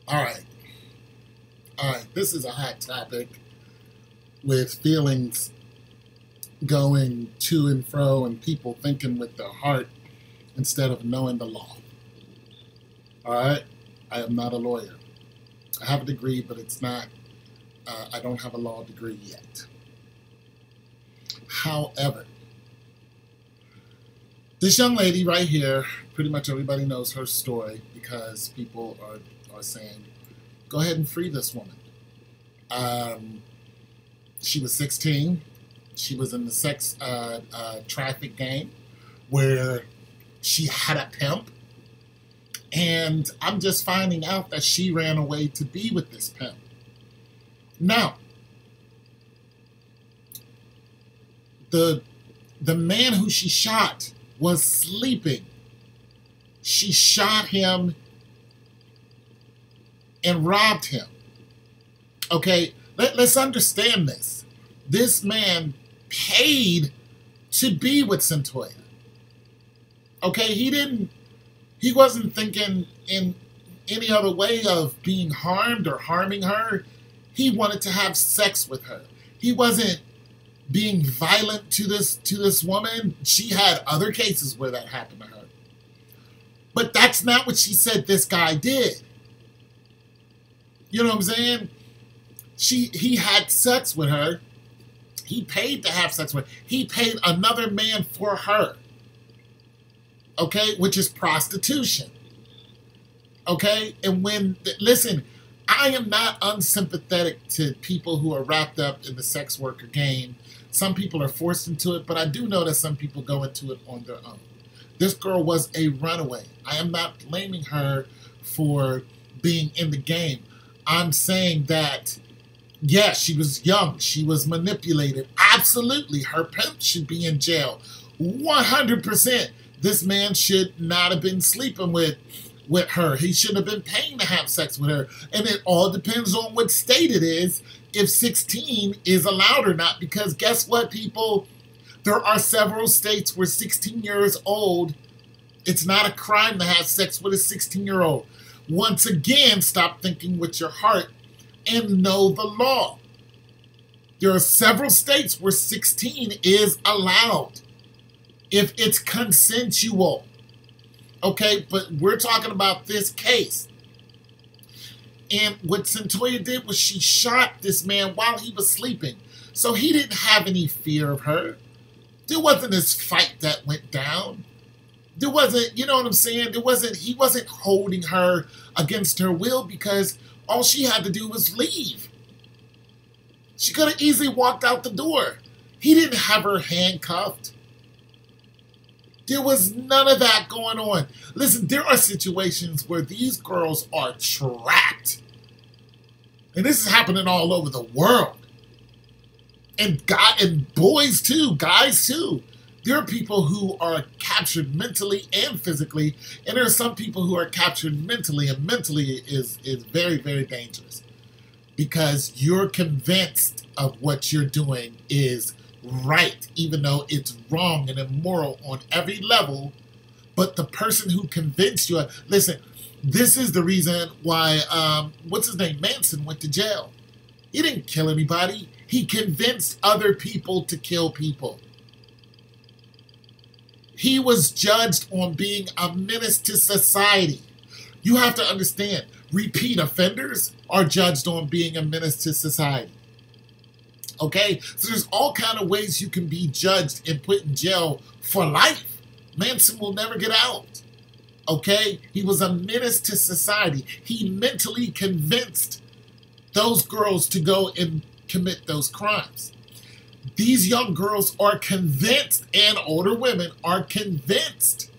All right. All right. This is a hot topic with feelings going to and fro and people thinking with their heart instead of knowing the law. All right. I am not a lawyer. I have a degree, but it's not, I don't have a law degree yet. However, this young lady right here, pretty much everybody knows her story because people are saying, go ahead and free this woman. She was 16. She was in the sex traffic game where she had a pimp. And I'm just finding out that she ran away to be with this pimp. Now, the man who she shot was sleeping. She shot him and robbed him. Okay, let's understand this. This man paid to be with Cyntoia. Okay, he wasn't thinking in any other way of being harmed or harming her. He wanted to have sex with her. He wasn't being violent to this woman. She had other cases where that happened to her. But that's not what she said this guy did. You know what I'm saying? He had sex with her. He paid to have sex with her. He paid another man for her. Okay? Which is prostitution. Okay? And listen, I am not unsympathetic to people who are wrapped up in the sex worker game. Some people are forced into it, but I do know that some people go into it on their own. This girl was a runaway. I am not blaming her for being in the game. I'm saying that, yes, she was young. She was manipulated. Absolutely. Her pimp should be in jail. 100%. This man should not have been sleeping with her. He shouldn't have been paying to have sex with her. And it all depends on what state it is, if 16 is allowed or not. Because guess what, people? There are several states where 16 years old, it's not a crime to have sex with a 16-year-old. Once again, stop thinking with your heart and know the law. There are several states where 16 is allowed if it's consensual. Okay, but we're talking about this case. And what Cyntoia did was she shot this man while he was sleeping. So he didn't have any fear of her. There wasn't this fight that went down. There wasn't, you know what I'm saying? He wasn't holding her against her will because all she had to do was leave. She could have easily walked out the door. He didn't have her handcuffed. There was none of that going on. Listen, there are situations where these girls are trapped. And this is happening all over the world. And boys too, guys too. There are people who are captured mentally and physically, and there are some people who are captured mentally, and mentally is very, very dangerous. Because you're convinced of what you're doing is right, even though it's wrong and immoral on every level. But the person who convinced you, listen, this is the reason why, what's his name, Manson went to jail. He didn't kill anybody. He convinced other people to kill people. He was judged on being a menace to society. You have to understand, repeat offenders are judged on being a menace to society. Okay? So there's all kind of ways you can be judged and put in jail for life. Manson will never get out. Okay? He was a menace to society. He mentally convinced those girls to go and commit those crimes. These young girls are convinced, and older women are convinced.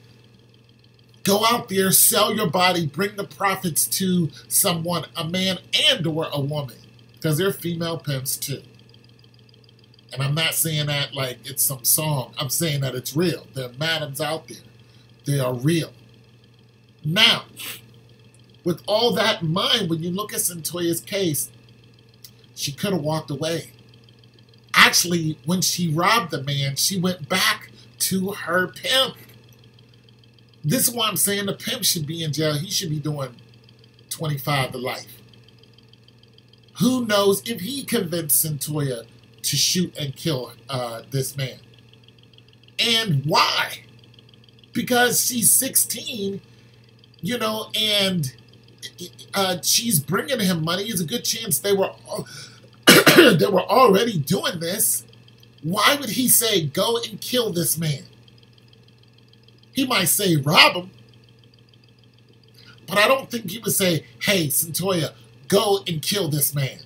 Go out there, sell your body, bring the profits to someone, a man and or a woman, because they're female pimps too. And I'm not saying that like it's some song. I'm saying that it's real. There are madams out there. They are real. Now, with all that in mind, when you look at Cyntoia's case, she could have walked away. Actually, when she robbed the man, she went back to her pimp. This is why I'm saying the pimp should be in jail. He should be doing 25 to life. Who knows if he convinced Cyntoia to shoot and kill this man? And why? Because she's 16, you know, and she's bringing him money. There's a good chance they were they were already doing this. Why would he say, go and kill this man? He might say, rob him. But I don't think he would say, hey, Cyntoia, go and kill this man.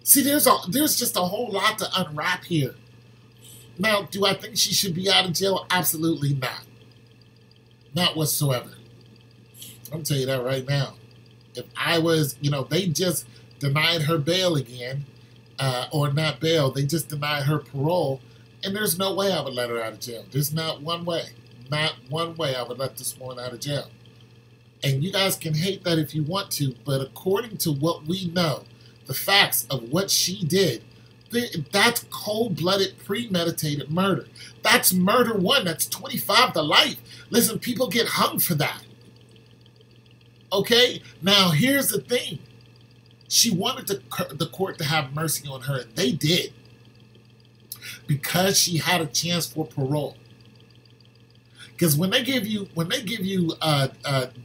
See, there's just a whole lot to unwrap here. Now, do I think she should be out of jail? Absolutely not. Not whatsoever. I'm going to tell you that right now. If I was, you know, they just denied her bail again, or not bail, they just denied her parole, and there's no way I would let her out of jail. There's not one way. Not one way I would let this woman out of jail. And you guys can hate that if you want to, but according to what we know, the facts of what she did, that's cold-blooded, premeditated murder. That's murder one. That's 25 to life. Listen, people get hung for that. Okay? Now, here's the thing. She wanted the court to have mercy on her, and they did. Because she had a chance for parole. Because when they give you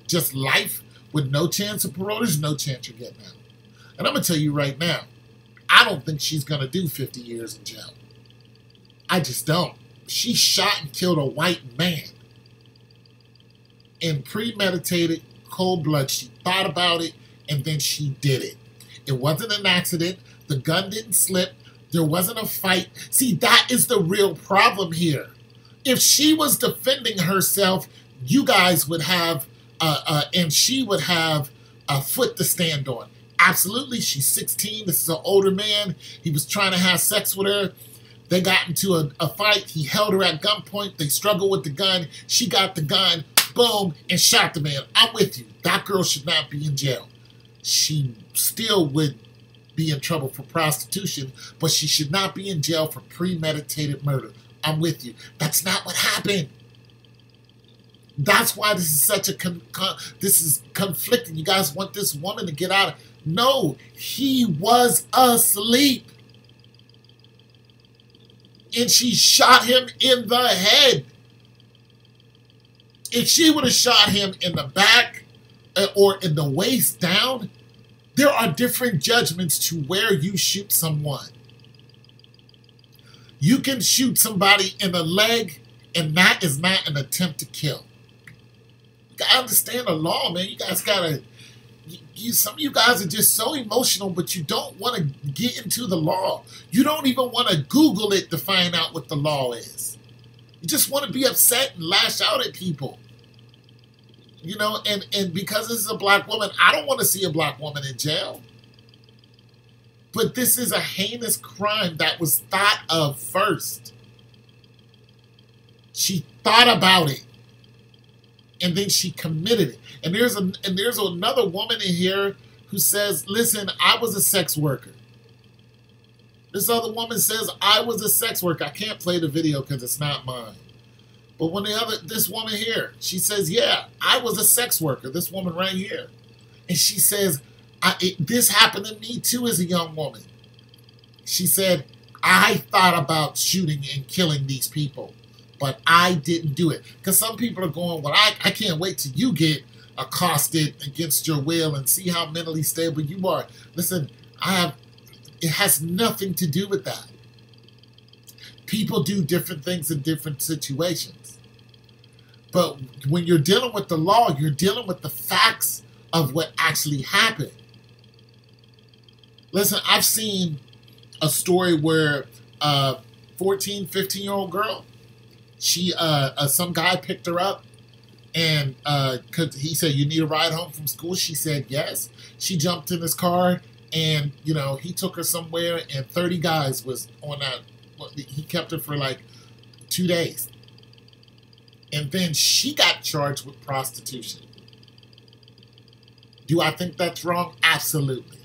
just life with no chance of parole, there's no chance you're getting out. And I'm going to tell you right now, I don't think she's going to do 50 years in jail. I just don't. She shot and killed a white man. In premeditated cold blood. She thought about it, and then she did it. It wasn't an accident. The gun didn't slip. There wasn't a fight. See, that is the real problem here. If she was defending herself, you guys would have, and she would have a foot to stand on. Absolutely, she's 16. This is an older man. He was trying to have sex with her. They got into a fight. He held her at gunpoint. They struggled with the gun. She got the gun, boom, and shot the man. I'm with you. That girl should not be in jail. She still would be in trouble for prostitution, but she should not be in jail for premeditated murder. I'm with you. That's not what happened. That's why this is such a this is conflicting. You guys want this woman to get out of... No, he was asleep. And she shot him in the head. If she would have shot him in the back or in the waist down, there are different judgments to where you shoot someone. You can shoot somebody in the leg, and that is not an attempt to kill. You gotta understand the law, man. You guys gotta... some of you guys are just so emotional, but you don't want to get into the law. You don't even want to Google it to find out what the law is. You just want to be upset and lash out at people. You know, and because this is a black woman, I don't want to see a black woman in jail. But this is a heinous crime that was thought of first. She thought about it. And then she committed it. And there's another woman in here who says, listen, I was a sex worker. This other woman says, I was a sex worker. I can't play the video because it's not mine. But when this woman here, she says, yeah, I was a sex worker. This woman right here. And she says, this happened to me too as a young woman. She said, I thought about shooting and killing these people, but I didn't do it. Because some people are going, well, I can't wait till you get accosted against your will and see how mentally stable you are. Listen, it has nothing to do with that. People do different things in different situations. But when you're dealing with the law, you're dealing with the facts of what actually happened. Listen, I've seen a story where a 14, 15-year-old girl, some guy picked her up, and cause he said, you need a ride home from school? She said yes. She jumped in his car, and you know, he took her somewhere, and 30 guys was on that. He kept her for like 2 days. And then she got charged with prostitution. Do I think that's wrong? Absolutely.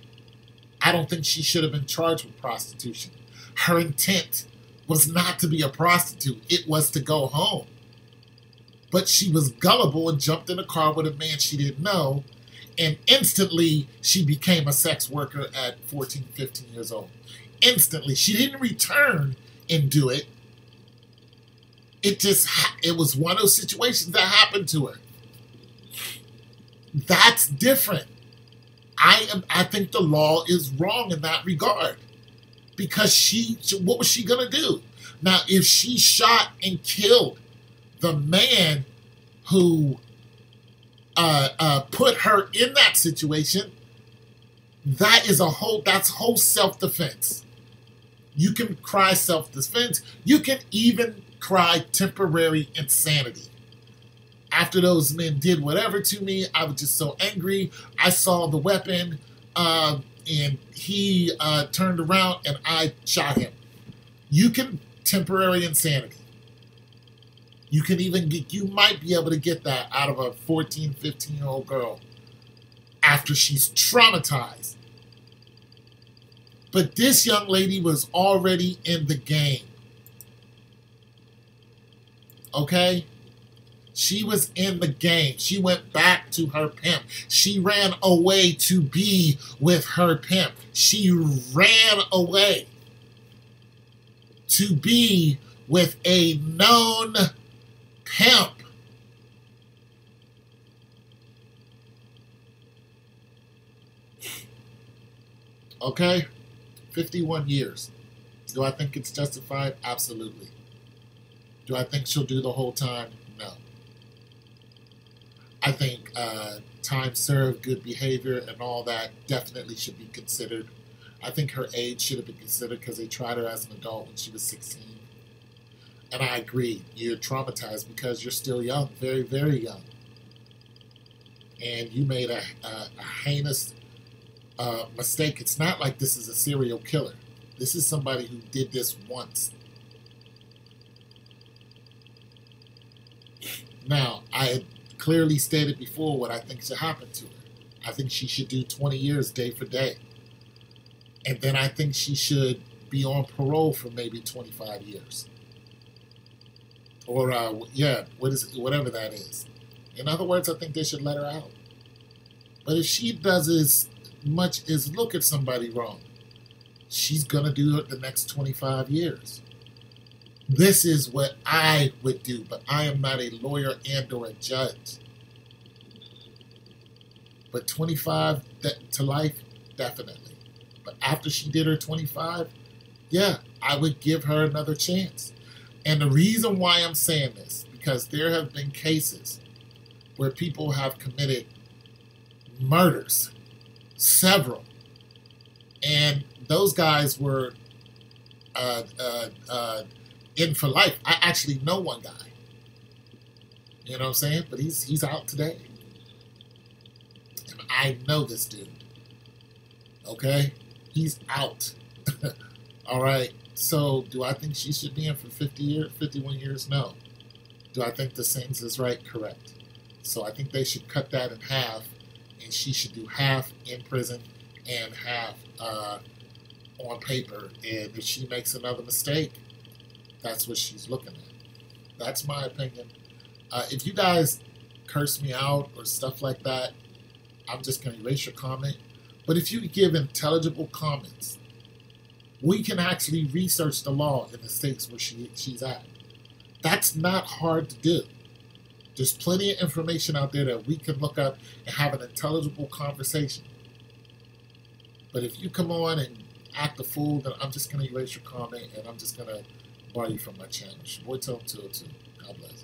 I don't think she should have been charged with prostitution. Her intent was not to be a prostitute. It was to go home. But she was gullible and jumped in a car with a man she didn't know. And instantly, she became a sex worker at 14, 15 years old. Instantly. She didn't return and do it. It was one of those situations that happened to her. That's different. I think the law is wrong in that regard. Because what was she going to do? Now, if she shot and killed the man who put her in that situation, that's whole self-defense. You can cry self-defense. You can even cry temporary insanity. After those men did whatever to me, I was just so angry. I saw the weapon, and he turned around and I shot him. You can temporary insanity. You might be able to get that out of a 14, 15-year-old girl after she's traumatized. But this young lady was already in the game. Okay? She was in the game. She went back to her pimp. She ran away to be with her pimp. She ran away to be with a known pimp. Okay? 51 years. Do I think it's justified? Absolutely. Do I think she'll do the whole time? No. I think time served, good behavior, and all that definitely should be considered. I think her age should have been considered because they tried her as an adult when she was 16. And I agree, you're traumatized because you're still young, very, very young. And you made a heinous mistake. It's not like this is a serial killer. This is somebody who did this once. Now, I had clearly stated before what I think should happen to her. I think she should do 20 years day for day. And then I think she should be on parole for maybe 25 years. Or, whatever that is. In other words, I think they should let her out. But if she does as much as look at somebody wrong, she's going to do it the next 25 years. This is what I would do, but I am not a lawyer and or a judge. But 25 to life, definitely. But after she did her 25, yeah, I would give her another chance. And the reason why I'm saying this, because there have been cases where people have committed murders, several, and those guys were in for life. I actually know one guy. You know what I'm saying? But he's out today. And I know this dude. Okay? He's out. All right. So do I think she should be in for 51 years? No. Do I think the sentence is right? Correct. So I think they should cut that in half, and she should do half in prison and half on paper. And if she makes another mistake, that's what she's looking at. That's my opinion. If you guys curse me out or stuff like that, I'm just going to erase your comment. But if you give intelligible comments, we can actually research the law in the states where she's at. That's not hard to do. There's plenty of information out there that we can look up and have an intelligible conversation. But if you come on and act a fool, then I'm just going to erase your comment and I'm just going to bar you from my channel. Boy, tell 202. God bless.